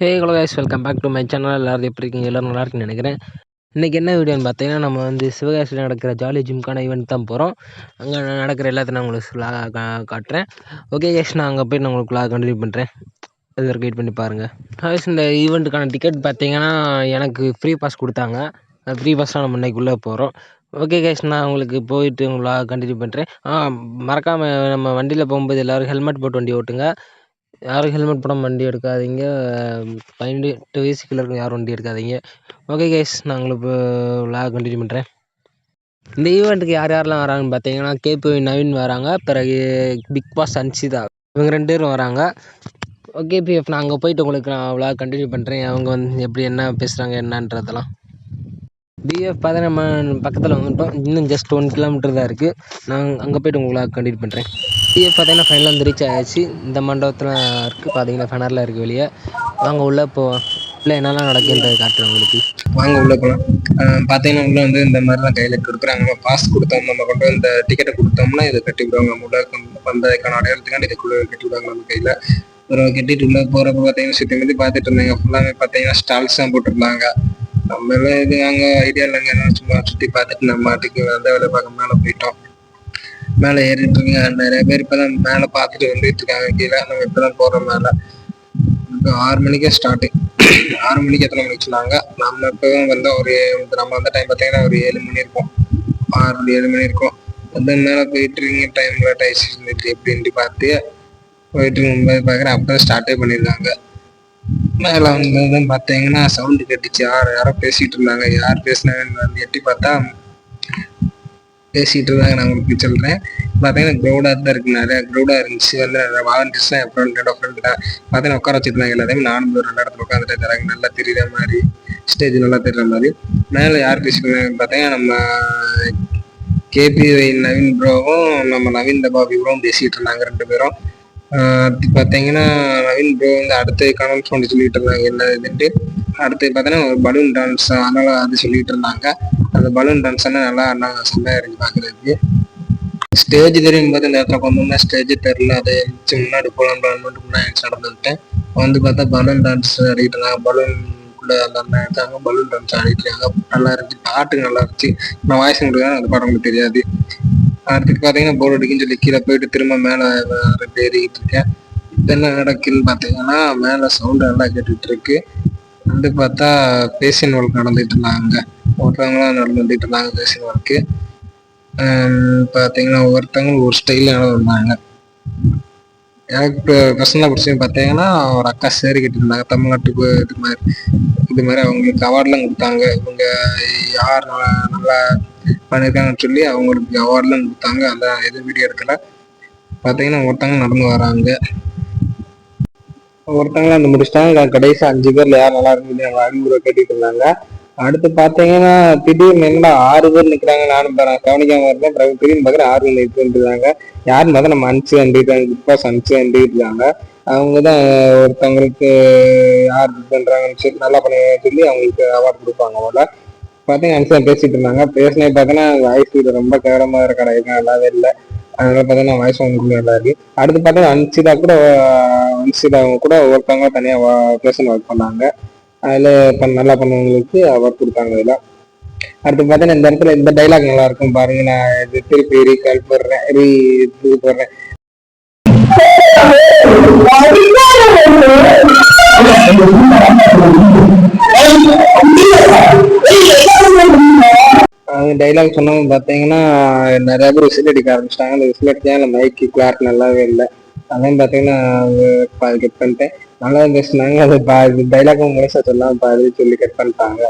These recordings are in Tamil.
Hey hello guys, welcome back to my channel. எல்லாரும் எப்படி இருக்கீங்க? எல்லோரும் நல்லா இருக்குன்னு நினைக்கிறேன். இன்றைக்கி என்ன வீடியோன்னு பார்த்தீங்கன்னா, நம்ம வந்து சிவகாசியில் நடக்கிற ஜாலி ஜிம்கான ஈவெண்ட் தான் போகிறோம். அங்கே நடக்கிற எல்லாத்தையும் நான் உங்களுக்கு காட்டுறேன். ஓகே கைஸ், நான் அங்கே போய்ட்டு நான் உங்களுக்கு கண்டினியூ பண்ணுறேன். அது வரைக்கும் வெயிட் பண்ணி பாருங்கள். கைஸ், இந்த ஈவெண்ட்டுக்கான டிக்கெட் பார்த்தீங்கன்னா எனக்கு ஃப்ரீ பாஸ் கொடுத்தாங்க. அந்த ஃப்ரீ பாஸ்லாம் நம்ம இன்றைக்குள்ளே போகிறோம். ஓகே கைஸ், நான் உங்களுக்கு போயிட்டு உங்களுக்கு கண்டினியூ பண்ணுறேன். மறக்காமல் நம்ம வண்டியில் போகும்போது எல்லோரும் ஹெல்மெட் போட்டு வண்டி ஓட்டுங்க. யாரும் ஹெல்மெட் போடாமல் வண்டி எடுக்காதீங்க. 18 வயசு கீழே இருக்க யாரும் வண்டி எடுக்காதீங்க. ஓகே கைஸ், நான் உங்களுக்கு விளாக் கண்டினியூ பண்ணுறேன். இந்த ஈவெண்ட்டுக்கு யார் யாரெல்லாம் வராங்கன்னு பார்த்தீங்கன்னா, கேபி நவீன் வராங்க, பிறகு பிக் பாஸ் அன்சிதா, இவங்க 2 பேரும் வராங்க. ஓகே பிஎஃப், நான் அங்கே போயிட்டு உங்களுக்கு நான் விளாக் கண்டினியூ பண்ணுறேன். அவங்க வந்து எப்படி என்ன பேசுகிறாங்க என்னன்றதெல்லாம். பிஎஃப் பார்த்தா நம்ம பக்கத்தில் வந்துட்டோம். இன்னும் ஜஸ்ட் 1 கிலோமீட்டர் தான் இருக்குது. நான் அங்கே போய்ட்டு உங்களுக்கு கண்டினியூ பண்ணுறேன். பிஎஃப் பார்த்தீங்கன்னா ஃபைனலாக வந்து ரீச் ஆகிடுச்சு. இந்த மண்டபத்தில் இருக்குது பார்த்தீங்கன்னா, ஃபெனரில் இருக்குது வெளியே. வாங்க உள்ளே இல்லை என்னெல்லாம் நடக்குன்றது காட்டுறேன் உங்களுக்கு. வாங்க உள்ளே போகலாம். பார்த்தீங்கன்னா உள்ளே வந்து இந்த மாதிரி தான் கையில் கொடுக்குறாங்க. நம்ம பாஸ் கொடுத்தோம், நம்ம கொண்டு இந்த டிக்கெட்டை கொடுத்தோம்னா இதை கட்டி விடுவாங்க. நம்ம உள்ள வந்ததுக்கான அடையாளத்துக்காண்டி இதை கட்டி விடுவாங்க நம்ம கையில். அப்புறம் கட்டிட்டு உள்ள போகிறப்ப பார்த்தீங்கன்னா சுற்றி வந்து பார்த்துட்டு இருந்தாங்க. ஃபுல்லாகவே பார்த்தீங்கன்னா ஸ்டால்ஸ் தான் போட்டிருந்தாங்க. நம்ம இது அங்கே ஐடியா இல்லைங்க, சும்மா சுற்றி பார்த்துட்டு நம்ம மாட்டுக்கு வந்த வேலை பார்க்க மேலே போயிட்டோம். மேலே ஏறிட்டு இருக்காங்க நிறைய பேர். இப்போதான் மேலே பார்த்துட்டு வந்துட்டு இருக்காங்க. கீழே நம்ம இப்போதான் போகிறோம் மேலே. இப்போ 6 மணிக்கே ஸ்டார்ட். 6 மணிக்கு எத்தனை மணிக்கு சொன்னாங்க? நம்ம இப்போதான் வந்தால் நம்ம வந்த டைம் பார்த்தீங்கன்னா ஒரு 7 மணி இருக்கும். 6-7 மணி இருக்கும். வந்து மேலே போயிட்டு இருக்கீங்க. டைம் லேட் ஆயிடுச்சு இருந்துட்டு எப்படின்ட்டு பார்த்து போயிட்டு இருக்கும்போது பார்க்குறேன். அப்போ ஸ்டார்ட்டே பண்ணியிருக்காங்க. மேலே வந்ததும் பார்த்தீங்கன்னா சவுண்டு கட்டிச்சு. யாரோ பேசிகிட்டு இருந்தாங்க. யார் பேசினாங்கன்னு வந்து எட்டி பார்த்தா பேசிகிட்டு இருந்தாங்க. நான் உங்களுக்கு சொல்கிறேன். பார்த்தீங்கன்னா க்ரௌடாக தான் இருக்குது. நிறையா க்ரௌடாக இருந்துச்சு. வந்து நிறைய வாலண்டியர்ஸ்லாம் என் ஃப்ரெண்டோட ஃப்ரெண்டு தான் பார்த்தீங்கன்னா உட்கார வச்சுருந்தாங்க. எல்லாத்தையும் நானும் ஒரு 2 இடத்துல உட்காந்துட்டு தராங்க. நல்லா தெரியுற மாதிரி, ஸ்டேஜ் நல்லா தெரியுற மாதிரி. மேலே யார் பேசியிருந்தாங்க பார்த்தீங்கன்னா நம்ம கேபி நவீன் ப்ரோவும் நம்ம நவீன் தபாபி ப்ரோவும் பேசிகிட்டு இருந்தாங்க 2 பேரும். பார்த்தீங்கன்னா நவீன் ப்ரோ வந்து அடுத்த கனவுன்னு சொல்லிட்டு இருந்தாங்க என்ன இதுன்ட்டு. அடுத்து பார்த்தீங்கன்னா ஒரு பலூன் டான்ஸ், அதனால அது சொல்லிட்டு இருந்தாங்க. அந்த பலூன் டான்ஸ் நல்லா செம்மையாக இருக்கு பார்க்குறதுக்கு. ஸ்டேஜ் தெரியும் போது இந்த இடத்துல கொண்டு ஸ்டேஜ் தெரில. அதை முன்னாடி போகலாம் முன்னாடி நடந்துட்டேன். வந்து பார்த்தா பலூன் டான்ஸ் ஆடிட்டு இருந்தாங்க. பலூனுக்குள்ள அந்த எடுத்தாங்க. பலூன் டான்ஸ் ஆடிட்டு இருக்காங்க. நல்லா இருந்துச்சு. பாட்டுக்கு நல்லா இருந்துச்சு. நான் வாய்ஸ் கொடுக்குறேன், அந்த பாடம் உங்களுக்கு தெரியாது. அடுத்து பார்த்தீங்கன்னா போர்டு அடிக்குன்னு சொல்லி கீழே போயிட்டு திரும்ப மேலே ஏறிக்கிட்டு இருக்கேன். இப்போ என்ன நடக்குன்னு பார்த்தீங்கன்னா மேலே சவுண்டு நல்லா கேட்டுட்டு இருக்கு. வந்து பார்த்தா பேசியன் ஒர்க் நடந்துட்டு இருந்தாங்க. ஒருத்தவங்களாம் நடந்துட்டு இருந்தாங்க பேசியன் ஒர்க்கு. பார்த்தீங்கன்னா ஒவ்வொருத்தவங்களும் ஒரு ஸ்டைலில் இருந்தாங்க. எனக்கு இப்போ பர்சனலாக பிடிச்சது பார்த்தீங்கன்னா ஒரு அக்கா சேரி கட்டியிருந்தாங்க. தமிழ்நாட்டுக்கு இது மாதிரி அவங்களுக்கு அவார்ட்லாம் கொடுத்தாங்க. இவங்க யார் நல்லா பண்ணியிருக்காங்கன்னு சொல்லி அவங்களுக்கு அவார்ட்லாம் கொடுத்தாங்க. அந்த எது வீடியோ எடுக்கல. பார்த்தீங்கன்னா ஒருத்தவங்க நடந்து வராங்க. ஒருத்தவங்களும் அந்த முடிச்சிட்டாங்க. கடைசி 5 பேர்ல யார் நல்லா இருக்குது அறிமுறை கேட்டுட்டு இருந்தாங்க. அடுத்து பார்த்தீங்கன்னா திடீர்னு என்ன 6 பேர் நிற்கிறாங்க. நானும் கவனிக்காம இருந்தேன். திடீர்னு பார்க்குறேன் 6 பேர் நிற்கிட்டு இருக்காங்க. யாருன்னு பார்த்தா நம்ம அனுப்பிச்சு வந்துட்டாங்க. பிக் பாஸ் அனுப்பிச்சு வந்துட்டு இருக்காங்க. அவங்க தான் ஒருத்தவங்களுக்கு யார் பண்றாங்கன்னு சொல்லி நல்லா பண்ணி சொல்லி அவங்களுக்கு அவார்டு கொடுப்பாங்க. போல பார்த்தீங்கன்னா அனுப்பிச்சு பேசிட்டு இருந்தாங்க. பேசினே பார்த்தீங்கன்னா வாய்ஸ் ரொம்ப கேவலமா இருக்க நல்லாவே இல்லை. அதனால பார்த்தீங்கன்னா வாய்ஸ் அவங்களுக்கு நல்லா இருக்கு. அடுத்து பார்த்தீங்கன்னா அன்சிதா கூட ஒருத்தவங்க தனியாக பேசன் ஒர்க் பண்ணாங்க. அதில் நல்லா பண்ணவங்களுக்கு அவார்ட் கொடுத்தாங்க. இதெல்லாம் அடுத்து பார்த்தீங்கன்னா இந்த இடத்துல இந்த டைலாக் நல்லா இருக்கும் பாருங்க. நான் இது திருப்பி ரீகால் போடுறேன், இது போடுறேன். டைலாக் சொன்னவங்க பார்த்தீங்கன்னா நிறைய பேர் விசில் அடிக்க ஆரம்பிச்சிட்டாங்க. அந்த விசில் அடிச்சா அந்த மைக்கு கிளாரிட்டி நல்லாவே இல்லை. அதையும் பார்த்தீங்கன்னா கட் பண்ணிட்டேன். நல்லா பேசினாங்க. அது டைலாக்கும் முழுசா சொல்லாம பாதி சொல்லி கட் பண்ணிட்டாங்க.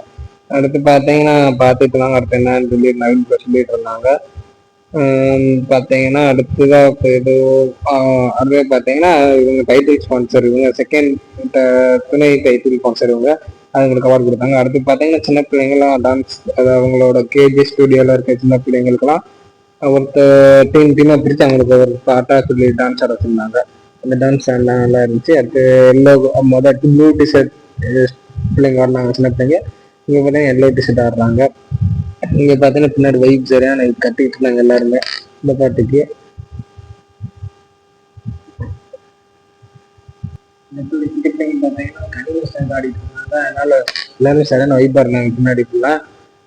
அடுத்து பார்த்தீங்கன்னா பார்த்துட்டு இருந்தாங்க. அடுத்து என்னன்னு சொல்லி நவீன் சொல்லிட்டு இருந்தாங்க. பார்த்தீங்கன்னா அடுத்ததாக இப்போ அதுவே பார்த்தீங்கன்னா இவங்க டைட்டில் ஸ்பான்சர், இவங்க செகண்ட் துணை டைட்டில் ஸ்பான்சர் இவங்க. அவங்களுக்கு அவார்டு கொடுத்தாங்க. அடுத்து பார்த்தீங்கன்னா சின்ன பிள்ளைங்களாம் டான்ஸ், அது அவங்களோட கேஜி ஸ்டுடியோவில் இருக்க சின்ன பிள்ளைங்களுக்குலாம் ஒருத்தர் டீமாக பிரித்து அவங்களுக்கு ஒரு பாட்டாக சொல்லி டான்ஸ் ஆட வச்சுருந்தாங்க. அந்த டான்ஸ் நல்லா இருந்துச்சு. அடுத்து மொதல் ப்ளூ டிஷர்ட் பிள்ளைங்க ஆடினாங்க, சின்ன பிள்ளைங்க. இங்கே பார்த்தீங்கன்னா எல்லோ டிஷர்ட் ஆடுறாங்க. இங்கே பார்த்தீங்கன்னா பின்னாடி வைப் சரியான கட்டிக்கிட்டு இருந்தாங்க எல்லாருமே இந்த பாட்டுக்கு. பார்த்தீங்கன்னா கண்டினியூஸ் டைம் ஆடிட்டு இருந்தாங்க. அதனால எல்லாருமே சரியான வைப்பா இருந்தாங்க பின்னாடி ஃபுல்லாக.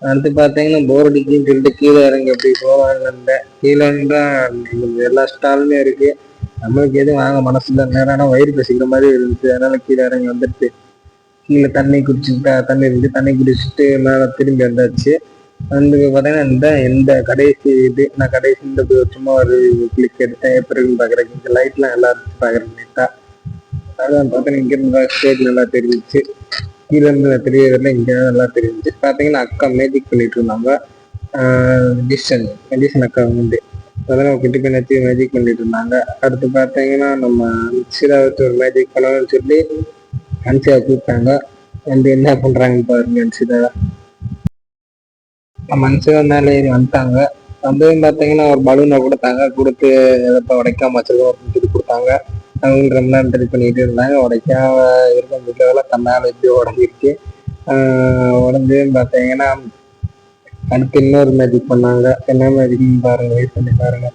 அடுத்து பார்த்தீங்கன்னா போர் அடிக்குன்னு சொல்லிட்டு கீழே இறங்கி அப்படி போவாங்க இருந்தேன். கீழே இருந்தா எல்லா ஸ்டாலுமே இருக்கு. நம்மளுக்கு எதுவும் வாங்க மனசு இல்லை. நேரம் ஆனால் வயிறு பசிக்கிற மாதிரி இருந்துச்சு. அதனால கீழே இறங்கி வந்துட்டு கீழே தண்ணி குடிச்சுட்டு தண்ணி இருந்து தண்ணி குடிச்சிட்டு மேலே திரும்பி வந்தாச்சு. வந்து பார்த்தீங்கன்னா இந்த கடைசி இது நான் கடைசி இந்த சும்மா ஒரு கிளிக் எடுத்தேன். எப்படி இருக்குன்னு பார்க்குறேன். இங்கே லைட்லாம் நல்லா இருந்துச்சு பார்க்குறேன் நீட்டாக. அதான் பார்த்தீங்கன்னா இங்கே இருந்த ஸ்டேஜ் நல்லா தெரிஞ்சிச்சு. கீழே இருந்து தெரியறதுல இங்கே நல்லா தெரிஞ்சிச்சு. பார்த்தீங்கன்னா அக்கா மேஜிக் பண்ணிட்டு இருந்தாங்க. மெடிசன் அக்கா வந்து அதெல்லாம் குட்டி பண்ணி மேஜிக் பண்ணிட்டு இருந்தாங்க. அடுத்து பார்த்தீங்கன்னா நம்ம நிச்சயதா வச்சு ஒரு மேஜிக் பண்ணணும்னு சொல்லி அன்சியா கூப்பிட்டாங்க. வந்து என்ன பண்றாங்கன்னு பாருங்க. அன்சிதா மேலே ஏறி வந்துட்டாங்க. வந்ததும் பார்த்தீங்கன்னா ஒரு பலூனை கொடுத்தாங்க. கொடுத்து எதப்போ உடைக்காம வச்சிருக்கோம் அப்படின்னு சொல்லி கொடுத்தாங்க. அவங்க ரொம்ப நேரம் ட்ரை பண்ணிட்டு இருந்தாங்க. உடைக்காம இருக்க முடியல. தன்னால எப்படி உடஞ்சிருச்சு. உடஞ்சதுன்னு பார்த்தீங்கன்னா அடுத்து இன்னொரு மேஜிக் பண்ணாங்க. என்ன மேஜிக்னு பாருங்க, வெயிட் பண்ணி பாருங்க.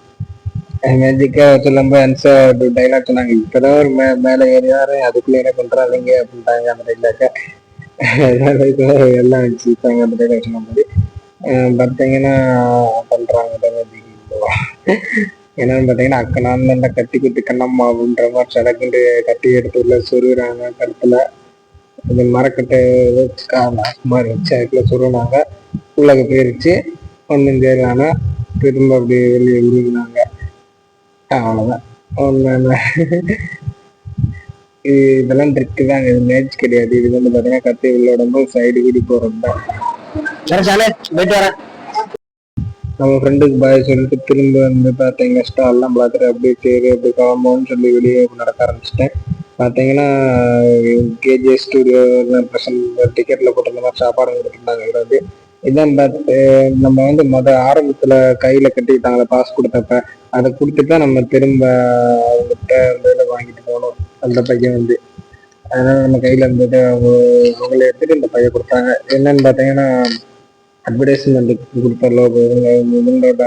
மேஜிக்கா சொல்லும்போது அன்சா டைலாக் சொன்னாங்க. இப்பதான் ஒரு மேலே ஏறியாரு அதுக்குள்ள என்ன பண்றாங்க அப்படின்ட்டாங்க அந்த டைலாக்க. எல்லாம் வச்சுட்டாங்க அந்த டைலாக் சொன்ன பார்த்தீங்கன்னா பண்றாங்க என்னன்னு பார்த்தீங்கன்னா அக்கா நான் தான் கட்டி குத்தி கண்ணம்மா அப்படின்ற மாதிரி சடக்குண்டு கட்டி எடுத்து உள்ள சொருகுறாங்க கருத்துல. இந்த மரக்கட்டை வச்சு மாதிரி வச்சு அதுக்குள்ள சொருகினாங்க. உள்ளக போயிருச்சு. ஒன்றும் தேர்வானா திரும்ப அப்படி வெளியே உருகினாங்க. அவ்வளோதான். ஒன்று இதெல்லாம் ட்ரிக்கு தாங்க. இது மேட்ச் கிடையாது. இது வந்து பார்த்தீங்கன்னா கத்தி உள்ள உடம்பு சைடு கூடி போகிறது தான். போயிட்டு வரேன். நம்ம ஃப்ரெண்டுக்கு பாய் சொல்லிட்டு திரும்ப வந்து பார்த்தீங்கன்னா ஸ்டால்லாம் பார்த்துட்டு அப்படியே சரி அப்படி கிளம்போன்னு சொல்லி வெளியே நடக்க ஆரம்பிச்சிட்டேன். பார்த்தீங்கன்னா கேஜே ஸ்டூடியோ டிக்கெட்டில் போட்டிருந்த மாதிரி சாப்பாடு கொடுத்துருந்தாங்க. இதான் பார்த்து நம்ம வந்து ஆரம்பத்தில் கையில் கட்டிக்கிட்டாங்களே பாஸ் கொடுத்தப்ப அதை கொடுத்துட்டா நம்ம திரும்ப அவங்ககிட்ட இதில் வாங்கிட்டு போகணும். அந்த பையன் வந்து அதனால நம்ம கையில் இருந்தது அவங்கள எடுத்துட்டு இந்த பையன் கொடுத்தாங்க. என்னன்னு பார்த்தீங்கன்னா அட்வர்டைஸ்மெண்ட் கொடுத்த லோகோ இவங்களோட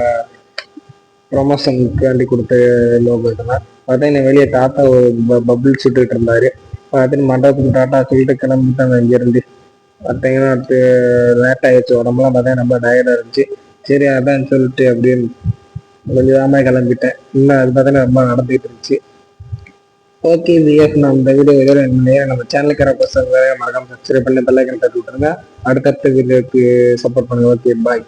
ப்ரொமோஷனுக்காண்டி கொடுத்த லோகோ இதெல்லாம் பார்த்தீங்கன்னா வெளியே தாத்தா ஒரு பபுள் சுட்டுட்டு இருந்தாரு. பார்த்துட்டு மண்டபத்துக்கு டாட்டா சொல்லிட்டு கிளம்பிட்டாங்க இங்கேருந்து. பார்த்தீங்கன்னா அடுத்து லேட் ஆயிடுச்சு. உடம்புலாம் பார்த்தீங்கன்னா ரொம்ப டயர்டாக இருந்துச்சு. சரி அதான் சொல்லிட்டு அப்படின்னு கொஞ்சம் தாம கிளம்பிட்டேன். இன்னும் அது பார்த்தீங்கன்னா ரொம்ப நடந்துகிட்டு இருந்துச்சு. ஓகே விஎஃப் நான் இந்த வீடியோ நம்ம சேனலுக்கு வர பசங்க மறக்காம சப்ஸ்கிரைப் பண்ணி பெல் ஐக்கன் தட்டி விட்டுருங்க. அடுத்தடுத்த வீடியோக்கு சப்போர்ட் பண்ணுங்க. Okay bye.